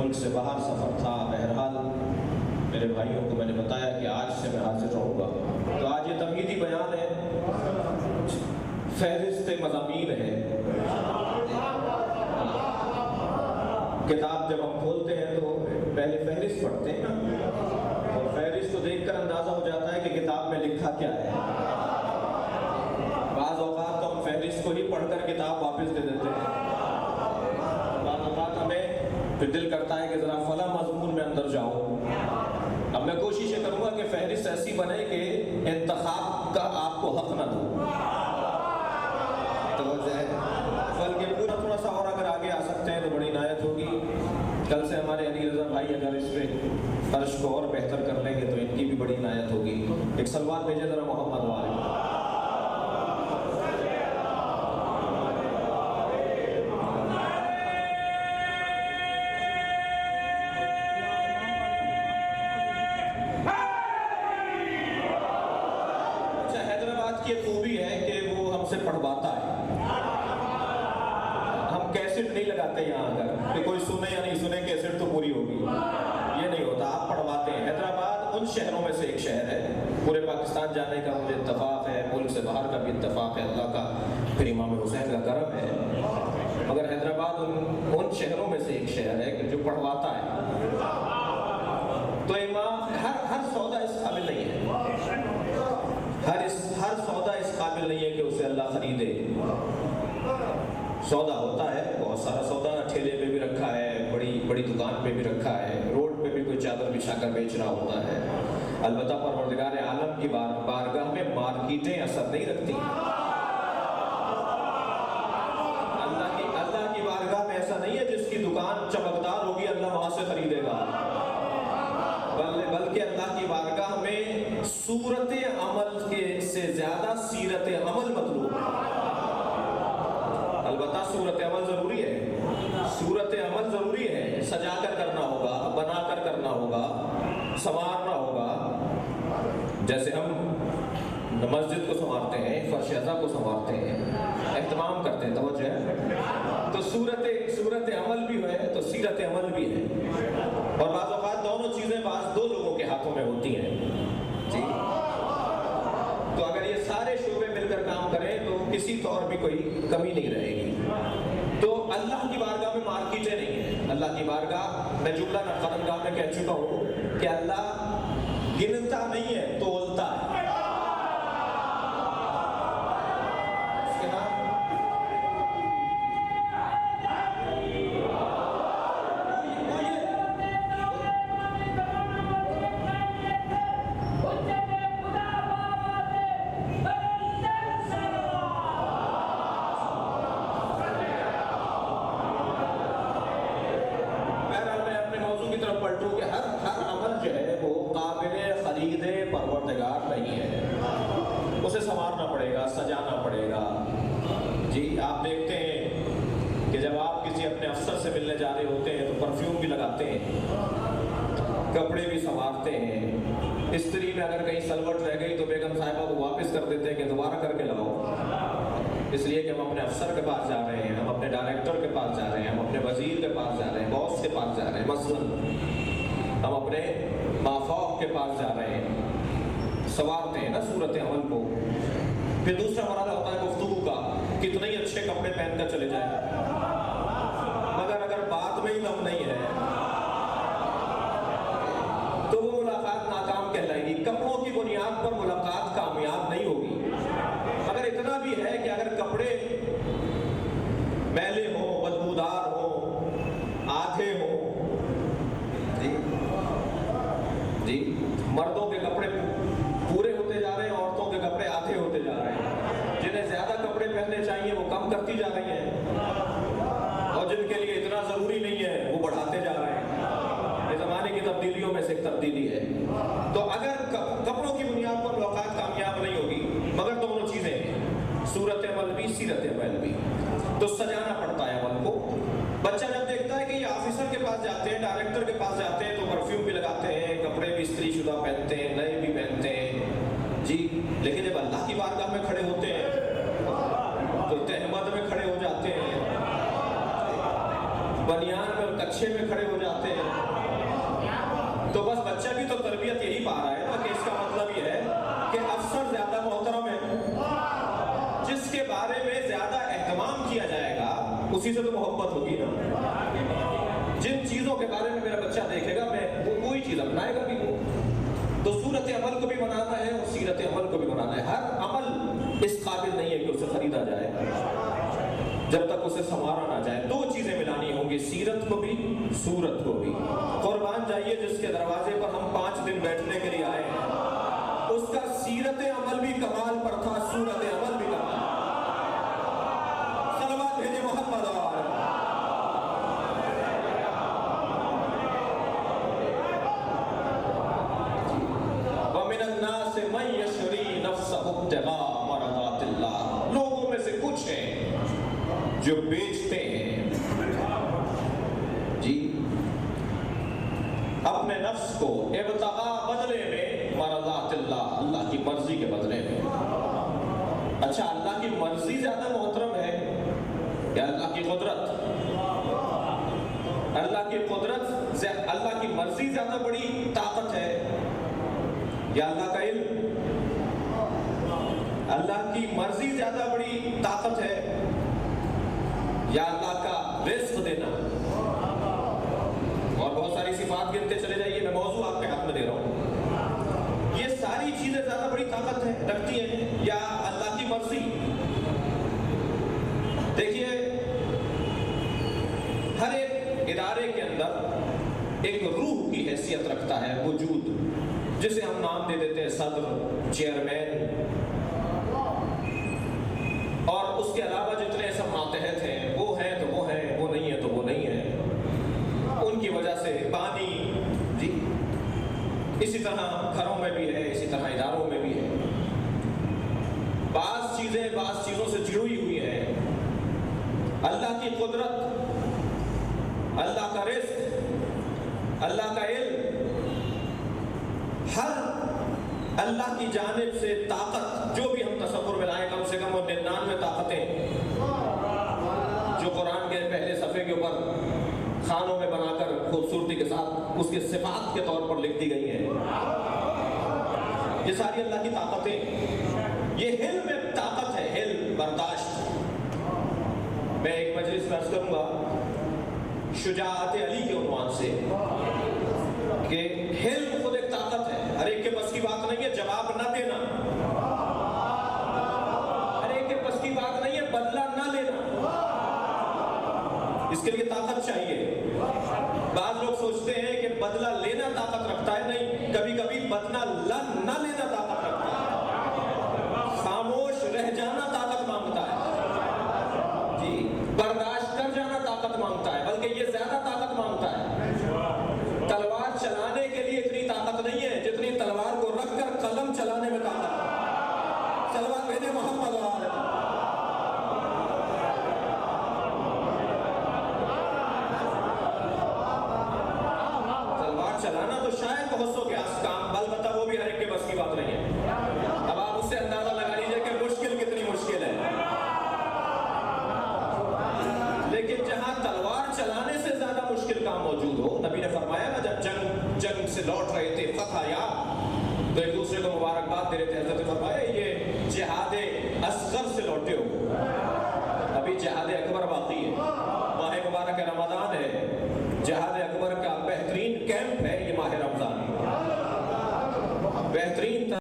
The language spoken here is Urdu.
ملک سے باہر سفر تھا. بہرحال میرے بھائیوں کو میں نے بتایا کہ آج سے میں حاضر رہوں گا. تو آج یہ تمہیدی بیان ہے, فہرست مضامین ہے. کتاب جب ہم کھولتے ہیں تو پہلے فہرست پڑھتے ہیں نا, اور فہرست کو دیکھ کر اندازہ ہو جاتا ہے کہ کتاب میں لکھا کیا ہے. بعض اوقات تو ہم فہرست کو ہی پڑھ کر کتاب واپس دے دیتے ہیں. بعض اوقات ہمیں پھر دل کرتا ہے کہ ذرا فلاں مضمون میں اندر جاؤ. اب میں کوشش یہ کروں گا کہ فہرست ایسی بنے کہ انتخاب کا آپ کو حق نہ دو. توجہ ہے, بلکہ پورا تھوڑا سا اور اگر آگے آ سکتے ہیں تو بڑی عنایت ہوگی. کل سے ہمارے علی رضا بھائی اگر اس پہ فرش کو اور بہتر کر لیں گے تو ان کی بھی بڑی عنایت ہوگی. ایک سلوات بھیجے ذرا محمد والے. کی خوبی ہے کہ وہ ہم سے پڑھواتا ہے. ہم کیسٹ نہیں لگاتے یہاں اگر کہ کوئی سنے یا نہیں سنے, کیسٹ تو پوری ہوگی, یہ نہیں ہوتا. آپ پڑھواتے ہیں. حیدرآباد ان شہروں میں سے ایک شہر ہے. پورے پاکستان جانے کا مجھے اتفاق ہے, ملک سے باہر کا بھی اتفاق ہے, اللہ کا پھر امام حسین کا کرم ہے. مگر حیدرآباد ان شہروں میں سے ایک شہر ہے کہ جو پڑھواتا ہے. تو امام ہر سودا اس قابل نہیں ہے, ہر سودا اس قابل نہیں ہے کہ اسے اللہ خریدے. سودا ہوتا ہے, بہت سارا سودا ٹھیلے پہ بھی رکھا ہے, بڑی دکان پہ بھی رکھا ہے, روڈ پہ بھی کوئی چادر بچھا کر بیچ رہا ہوتا ہے. البتہ پروردگار عالم کی بارگاہ میں مارکیٹیں اثر نہیں رکھتی. اللہ کی بارگاہ میں ایسا نہیں ہے جس کی دکان چمکدار ہوگی اللہ وہاں سے خریدے گا, بلکہ اللہ کی بارگاہ میں صورت عمل کے سے زیادہ سیرت عمل مطلوب ہے. البتہ صورت عمل ضروری ہے, صورت عمل ضروری ہے. سجا کر کرنا ہوگا, بنا کر کرنا ہوگا, سنوارنا ہوگا. جیسے ہم مسجد کو سنوارتے ہیں, فرش اعضاء کو سنوارتے ہیں, اہتمام کرتے ہیں. توجہ ہے, تو صورت عمل بھی ہے تو سیرت عمل بھی ہے. اور بعض اوقات دونوں چیزیں دو لوگوں کے ہاتھوں میں ہوتی ہیں. جی, تو اگر یہ سارے شعبے مل کر کام کریں تو کسی طور بھی کوئی کمی نہیں رہے گی. تو اللہ کی بارگاہ میں مارکیٹیں نہیں ہیں. اللہ کی بارگاہ میں جملہ قدمگاہ میں کہہ چکا ہوں کہ اللہ گنتا نہیں ہے, تولتا ہے. پروردگار نہیں ہے, اسے سنوارنا پڑے گا, سجانا پڑے گا. جی, آپ دیکھتے ہیں کہ جب آپ کسی اپنے افسر سے ملنے جا رہے ہوتے ہیں تو پرفیوم بھی لگاتے ہیں, کپڑے بھی سنوارتے ہیں. استری میں اگر کہیں سلوٹ رہ گئی تو بیگم صاحبہ کو واپس کر دیتے ہیں کہ دوبارہ کر کے لاؤ. اس لیے کہ ہم اپنے افسر کے پاس جا رہے ہیں, ہم اپنے ڈائریکٹر کے پاس جا رہے ہیں, ہم اپنے وزیر کے پاس جا رہے ہیں, باس کے پاس جا رہے ہیں, مثلاً ہم اپنے مافوق کے پاس جا رہے ہیں. سنوارتے ہیں نا صورت عمل کو. پھر دوسرا مرحلہ ہوتا ہے گفتگو کا. کتنے ہی اچھے کپڑے پہن کر چلے جائیں, مگر اگر بات میں ہی دم نہیں ہے تو وہ ملاقات ناکام کہلائے گی. کپڑوں کی بنیاد پر ملاقات کامیاب نہیں ہوگی. اگر اتنا بھی ہے کہ اگر کپڑے میلے ہوں, بدبودار ہوں, آدھے ہوں, جی مردوں کے کپڑے پورے ہوتے جا رہے ہیں, عورتوں کے کپڑے آدھے ہوتے جا رہے ہیں. جنہیں زیادہ کپڑے پہننے چاہیے وہ کم کرتی جا رہی ہیں, اور جن کے لیے اتنا ضروری نہیں ہے وہ بڑھاتے جا رہے ہیں. یہ زمانے کی تبدیلیوں میں سے ایک تبدیلی ہے. تو اگر کپڑوں کی بنیاد پر ملاقات کامیاب نہیں ہوگی, مگر دونوں چیزیں ہیں, صورت عمل بھی, سیرت عمل بھی. تو سجانا پڑتا ہے عمل کو. بچہ جب دیکھتا ہے کہ یہ آفیسر کے پاس جاتے ہیں, ڈائریکٹر کے پاس جاتے ہیں تو پرفیوم بھی لگاتے ہیں, کپڑے بھی استری شدہ پہنتے ہیں, نئے بھی پہنتے ہیں. جی, لیکن جب اللہ کی بارگاہ میں کھڑے ہوتے ہیں تو تہمت میں کھڑے ہو جاتے ہیں, بنیان میں کچھے میں کھڑے ہو جاتے ہیں، تو بس بچہ بھی تو تربیت یہی پا رہا ہے نا، کہ اس کا مطلب یہ ہے کہ افسر زیادہ محترم ہے، جس کے بارے میں زیادہ اہتمام کیا جائے گا اسی سے تو محبت ہوگی نا۔ جن چیزوں کے بارے میں میرا بچہ دیکھے گا میں وہی چیز اپنائے گا بھی وہ۔ تو صورت عمل کو بھی بنانا ہے اور سیرت عمل کو بھی بنانا ہے۔ ہر عمل اس قابل نہیں ہے کہ اسے خریدا جائے جب تک اسے سنوارا نہ جائے۔ دو چیزیں ملانی ہوں گی، سیرت کو بھی صورت کو بھی۔ قربان جائیے جس کے دروازے پر ہم 5 دن بیٹھنے کے لیے آئے ہیں، اس کا سیرت عمل بھی کمال پر تھا، صورت عمل بھی کمال۔ صلوات بھیجے محمد اور وَمِنَ النَّاسِ مَن يَشْرِي نَفْسَهُ ابْتِغَاءَ مَرْضَاتِ اللَّهِ، لوگوں میں سے کچھ ہیں جو بیچتے ہیں جی اپنے نفس کو ابتغاء بدلے میں مرضات اللہ، اللہ کی مرضی کے بدلے میں۔ اچھا اللہ کی مرضی زیادہ محترم ہے یا اللہ کی قدرت؟ اللہ کی قدرت، اللہ کی مرضی زیادہ بڑی طاقت ہے یا اللہ کا علم؟ اللہ کی مرضی زیادہ بڑی طاقت ہے یا اللہ کا رزق دینا؟ اور بہت ساری صفات گنتے چلے جائیے، میں موضوع آپ کے ہاتھ میں دے رہا ہوں۔ یہ ساری چیزیں زیادہ بڑی طاقت ہے رکھتی ہیں یا اللہ کی مرضی؟ دیکھیے ہر ایک ادارے کے اندر ایک روح کی حیثیت رکھتا ہے وجود، جسے ہم نام دے دیتے ہیں صدر، چیئرمین، اور اس کے علاوہ جتنے سب ماتحت ہیں وہ ہیں تو وہ ہیں، وہ نہیں ہیں تو وہ نہیں ہیں، ان کی وجہ سے پانی جی اسی طرح گھروں میں بھی ہے، اسی طرح اداروں میں بھی ہے۔ بعض چیزوں سے جڑی ہوئی ہیں، اللہ کی قدرت، اللہ کا رزق، اللہ کا علم، ہر اللہ کی جانب سے طاقت جو بھی ہم تصور میں لائیں، کم سے کم وہ 99 طاقتیں جو قرآن کے پہلے صفحے کے اوپر خانوں میں بنا کر خوبصورتی کے ساتھ اس کے صفات کے طور پر لکھ دی گئی ہیں، یہ ساری اللہ کی طاقتیں۔ یہ حلم ایک طاقت ہے، حلم، برداشت۔ میں ایک مجلس میں عرض کروں گا شجاعت علی کے عنوان سے کہ حلم خود ایک طاقت ہے۔ ہر ایک کے بس کی بات نہیں ہے جواب نہ دینا، ہر ایک کے بس کی بات نہیں ہے بدلہ نہ لینا، اس کے لیے طاقت چاہیے۔ بعض لوگ سوچتے ہیں کہ بدلہ لینا طاقت رکھتا ہے، نہیں، کبھی کبھی بدلہ نہ لینا طاقت رکھتا ہے، خاموش رہ جانا طاقت مانگتا ہے جی، برداشت کر جانا طاقت مانگتا ہے، بلکہ یہ زیادہ طاقت مانگتا ہے۔ تلوار چلانے کے لیے اتنی طاقت نہیں ہے جتنی تلوار کو رکھ کر قلم چلانے میں طاقت ہے۔ صلوات بھیجے محمد اور آل۔ تلوار چلانا تو شاید بہت سو کے کام، البتہ وہ بھی ہر ایک کے بس کی بات نہیں ہے۔ اب آپ اس سے اندازہ لگا لیجیے کہ مشکل کتنی مشکل ہے۔ لیکن جہاں تلوار چلانے سے زیادہ مشکل کام موجود ہو، نبی نے فرمایا نا جب جنگ سے لوٹ رہے تھے فتح یا تو ایک دوسرے کو مبارکباد دے رہے تھے، حضرت نے فرمایا یہ جہاد اصغر سے لوٹے ہو، ابھی جہاد اکبر باقی ہے۔ ماہ مبارک رمضان ہے، جہاد اکبر کا بہترین کیمپ ہے یہ ماہ رمضان، بہترین